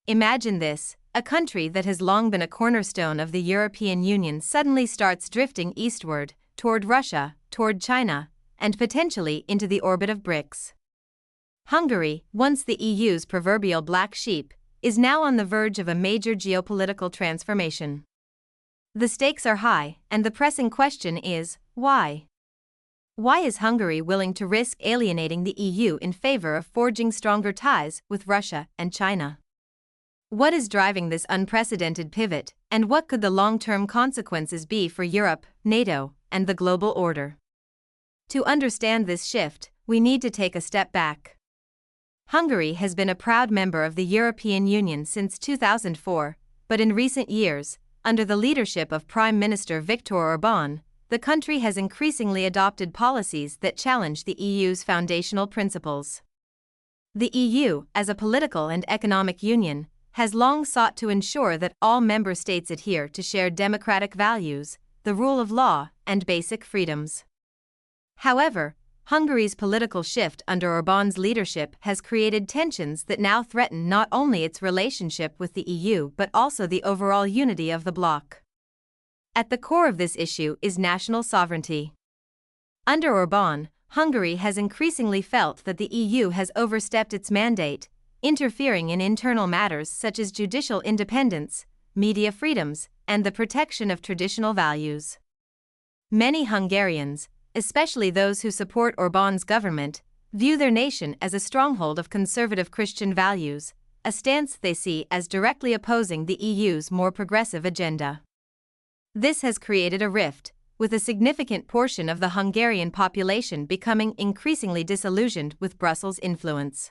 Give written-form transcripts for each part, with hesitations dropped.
Imagine this: a country that has long been a cornerstone of the European Union suddenly starts drifting eastward, toward Russia, toward China, and potentially into the orbit of BRICS. Hungary, once the EU's proverbial black sheep, is now on the verge of a major geopolitical transformation. The stakes are high, and the pressing question is, why? Why is Hungary willing to risk alienating the EU in favor of forging stronger ties with Russia and China? What is driving this unprecedented pivot, and what could the long-term consequences be for Europe, NATO, and the global order? To understand this shift, we need to take a step back. Hungary has been a proud member of the European Union since 2004, but in recent years, under the leadership of Prime Minister Viktor Orbán, the country has increasingly adopted policies that challenge the EU's foundational principles. The EU, as a political and economic union, has long sought to ensure that all member states adhere to shared democratic values, the rule of law, and basic freedoms. However, Hungary's political shift under Orbán's leadership has created tensions that now threaten not only its relationship with the EU but also the overall unity of the bloc. At the core of this issue is national sovereignty. Under Orbán, Hungary has increasingly felt that the EU has overstepped its mandate, interfering in internal matters such as judicial independence, media freedoms, and the protection of traditional values. Many Hungarians, especially those who support Orbán's government, view their nation as a stronghold of conservative Christian values, a stance they see as directly opposing the EU's more progressive agenda. This has created a rift, with a significant portion of the Hungarian population becoming increasingly disillusioned with Brussels' influence.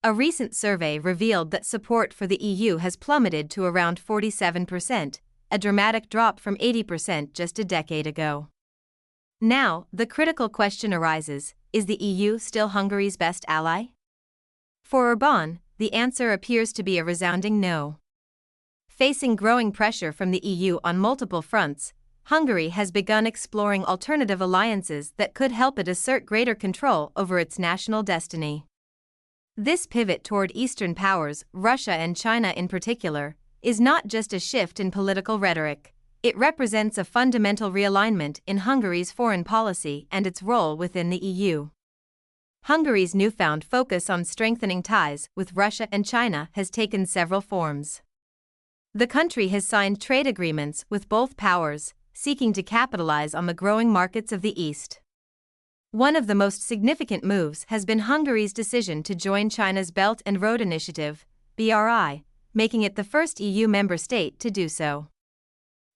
A recent survey revealed that support for the EU has plummeted to around 47%, a dramatic drop from 80% just a decade ago. Now, the critical question arises: is the EU still Hungary's best ally? For Orbán, the answer appears to be a resounding no. Facing growing pressure from the EU on multiple fronts, Hungary has begun exploring alternative alliances that could help it assert greater control over its national destiny. This pivot toward Eastern powers, Russia and China in particular, is not just a shift in political rhetoric. It represents a fundamental realignment in Hungary's foreign policy and its role within the EU. Hungary's newfound focus on strengthening ties with Russia and China has taken several forms. The country has signed trade agreements with both powers, seeking to capitalize on the growing markets of the East. One of the most significant moves has been Hungary's decision to join China's Belt and Road Initiative, BRI, making it the first EU member state to do so.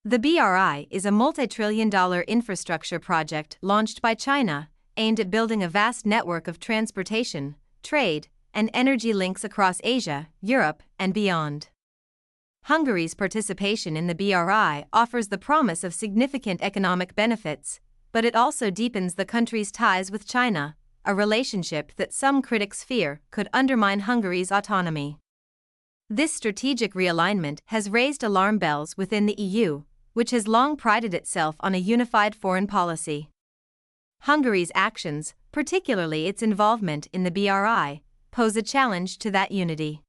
The BRI is a multi-trillion-dollar infrastructure project launched by China, aimed at building a vast network of transportation, trade, and energy links across Asia, Europe, and beyond. Hungary's participation in the BRI offers the promise of significant economic benefits, but it also deepens the country's ties with China, a relationship that some critics fear could undermine Hungary's autonomy. This strategic realignment has raised alarm bells within the EU, which has long prided itself on a unified foreign policy. Hungary's actions, particularly its involvement in the BRI, pose a challenge to that unity.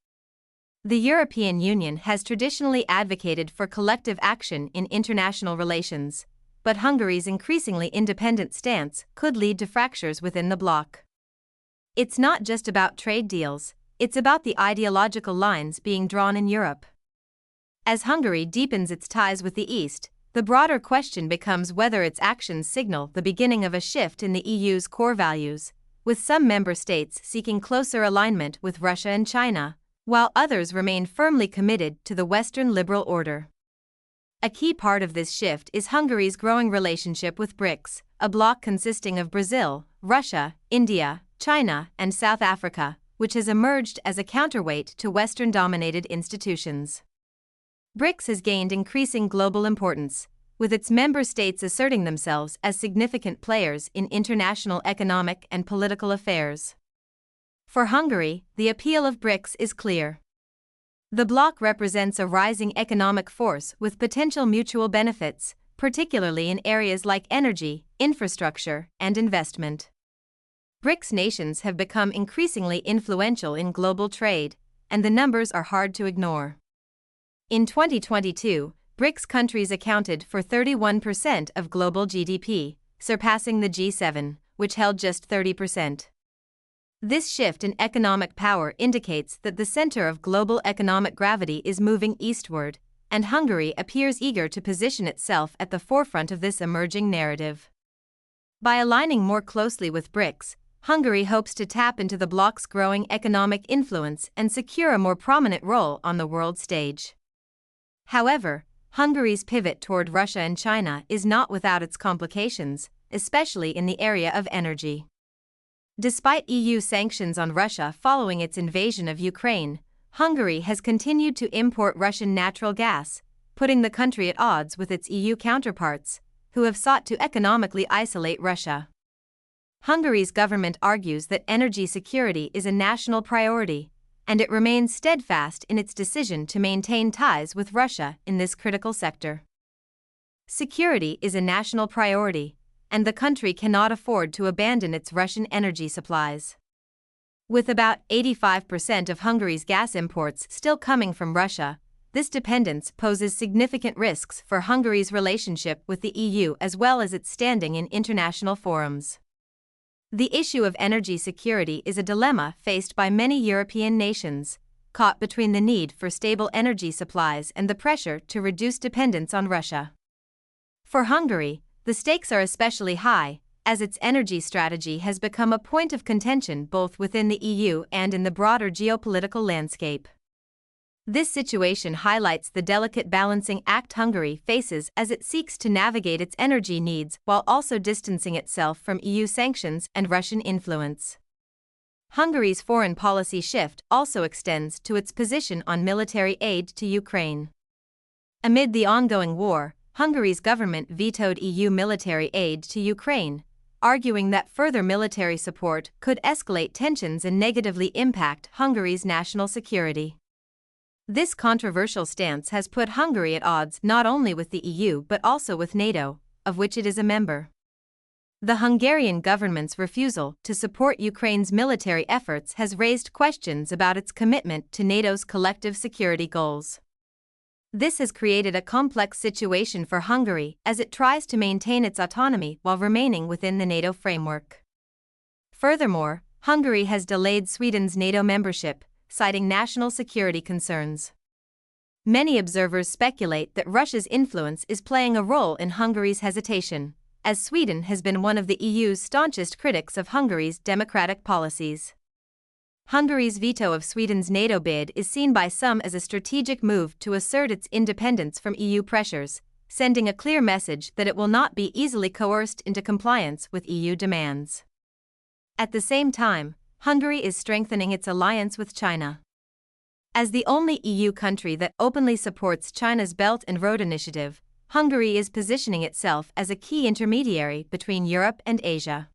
The European Union has traditionally advocated for collective action in international relations, but Hungary's increasingly independent stance could lead to fractures within the bloc. It's not just about trade deals, it's about the ideological lines being drawn in Europe. As Hungary deepens its ties with the East, the broader question becomes whether its actions signal the beginning of a shift in the EU's core values, with some member states seeking closer alignment with Russia and China, while others remain firmly committed to the Western liberal order. A key part of this shift is Hungary's growing relationship with BRICS, a bloc consisting of Brazil, Russia, India, China, and South Africa, which has emerged as a counterweight to Western-dominated institutions. BRICS has gained increasing global importance, with its member states asserting themselves as significant players in international economic and political affairs. For Hungary, the appeal of BRICS is clear. The bloc represents a rising economic force with potential mutual benefits, particularly in areas like energy, infrastructure, and investment. BRICS nations have become increasingly influential in global trade, and the numbers are hard to ignore. In 2022, BRICS countries accounted for 31% of global GDP, surpassing the G7, which held just 30%. This shift in economic power indicates that the center of global economic gravity is moving eastward, and Hungary appears eager to position itself at the forefront of this emerging narrative. By aligning more closely with BRICS, Hungary hopes to tap into the bloc's growing economic influence and secure a more prominent role on the world stage. However, Hungary's pivot toward Russia and China is not without its complications, especially in the area of energy. Despite EU sanctions on Russia following its invasion of Ukraine, Hungary has continued to import Russian natural gas, putting the country at odds with its EU counterparts, who have sought to economically isolate Russia. Hungary's government argues that energy security is a national priority, and it remains steadfast in its decision to maintain ties with Russia in this critical sector. Security is a national priority, and the country cannot afford to abandon its Russian energy supplies. With about 85% of Hungary's gas imports still coming from Russia, this dependence poses significant risks for Hungary's relationship with the EU as well as its standing in international forums. The issue of energy security is a dilemma faced by many European nations, caught between the need for stable energy supplies and the pressure to reduce dependence on Russia. For Hungary, the stakes are especially high, as its energy strategy has become a point of contention both within the EU and in the broader geopolitical landscape. This situation highlights the delicate balancing act Hungary faces as it seeks to navigate its energy needs while also distancing itself from EU sanctions and Russian influence. Hungary's foreign policy shift also extends to its position on military aid to Ukraine. Amid the ongoing war, Hungary's government vetoed EU military aid to Ukraine, arguing that further military support could escalate tensions and negatively impact Hungary's national security. This controversial stance has put Hungary at odds not only with the EU but also with NATO, of which it is a member. The Hungarian government's refusal to support Ukraine's military efforts has raised questions about its commitment to NATO's collective security goals. This has created a complex situation for Hungary as it tries to maintain its autonomy while remaining within the NATO framework. Furthermore, Hungary has delayed Sweden's NATO membership, citing national security concerns. Many observers speculate that Russia's influence is playing a role in Hungary's hesitation, as Sweden has been one of the EU's staunchest critics of Hungary's democratic policies. Hungary's veto of Sweden's NATO bid is seen by some as a strategic move to assert its independence from EU pressures, sending a clear message that it will not be easily coerced into compliance with EU demands. At the same time, Hungary is strengthening its alliance with China. As the only EU country that openly supports China's Belt and Road Initiative, Hungary is positioning itself as a key intermediary between Europe and Asia.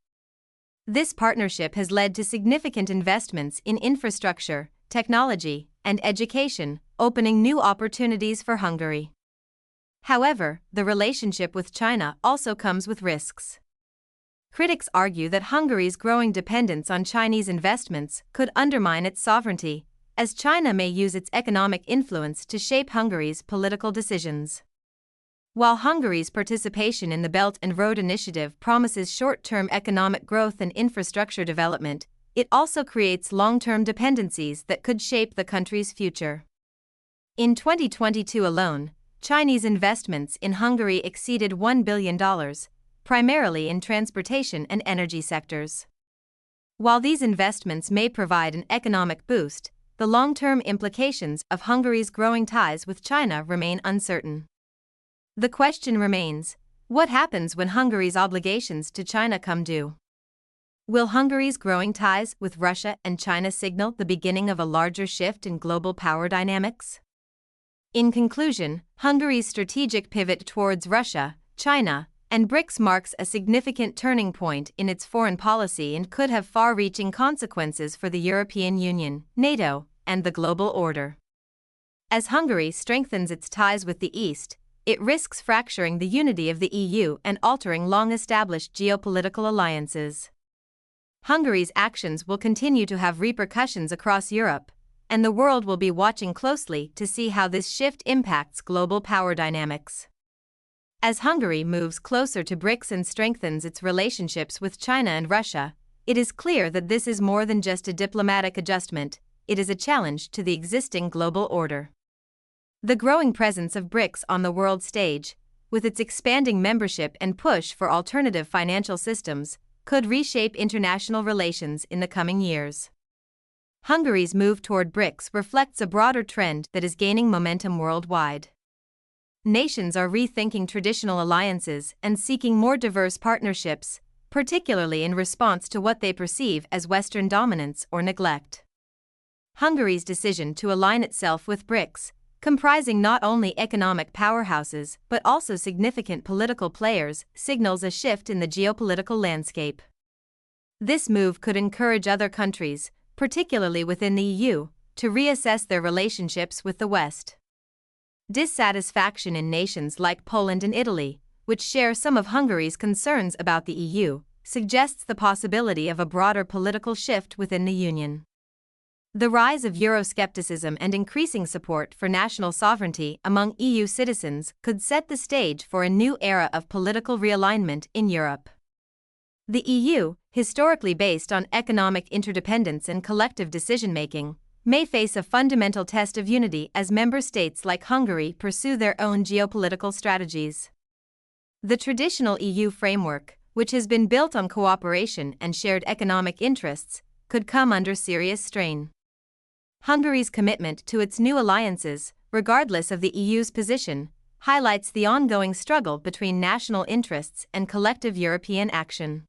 This partnership has led to significant investments in infrastructure, technology, and education, opening new opportunities for Hungary. However, the relationship with China also comes with risks. Critics argue that Hungary's growing dependence on Chinese investments could undermine its sovereignty, as China may use its economic influence to shape Hungary's political decisions. While Hungary's participation in the Belt and Road Initiative promises short-term economic growth and infrastructure development, it also creates long-term dependencies that could shape the country's future. In 2022 alone, Chinese investments in Hungary exceeded $1 billion, primarily in transportation and energy sectors. While these investments may provide an economic boost, the long-term implications of Hungary's growing ties with China remain uncertain. The question remains, what happens when Hungary's obligations to China come due? Will Hungary's growing ties with Russia and China signal the beginning of a larger shift in global power dynamics? In conclusion, Hungary's strategic pivot towards Russia, China, and BRICS marks a significant turning point in its foreign policy and could have far-reaching consequences for the European Union, NATO, and the global order. As Hungary strengthens its ties with the East, it risks fracturing the unity of the EU and altering long-established geopolitical alliances. Hungary's actions will continue to have repercussions across Europe, and the world will be watching closely to see how this shift impacts global power dynamics. As Hungary moves closer to BRICS and strengthens its relationships with China and Russia, it is clear that this is more than just a diplomatic adjustment, it is a challenge to the existing global order. The growing presence of BRICS on the world stage, with its expanding membership and push for alternative financial systems, could reshape international relations in the coming years. Hungary's move toward BRICS reflects a broader trend that is gaining momentum worldwide. Nations are rethinking traditional alliances and seeking more diverse partnerships, particularly in response to what they perceive as Western dominance or neglect. Hungary's decision to align itself with BRICS, comprising not only economic powerhouses but also significant political players, signals a shift in the geopolitical landscape. This move could encourage other countries, particularly within the EU, to reassess their relationships with the West. Dissatisfaction in nations like Poland and Italy, which share some of Hungary's concerns about the EU, suggests the possibility of a broader political shift within the Union. The rise of Euroscepticism and increasing support for national sovereignty among EU citizens could set the stage for a new era of political realignment in Europe. The EU, historically based on economic interdependence and collective decision-making, may face a fundamental test of unity as member states like Hungary pursue their own geopolitical strategies. The traditional EU framework, which has been built on cooperation and shared economic interests, could come under serious strain. Hungary's commitment to its new alliances, regardless of the EU's position, highlights the ongoing struggle between national interests and collective European action.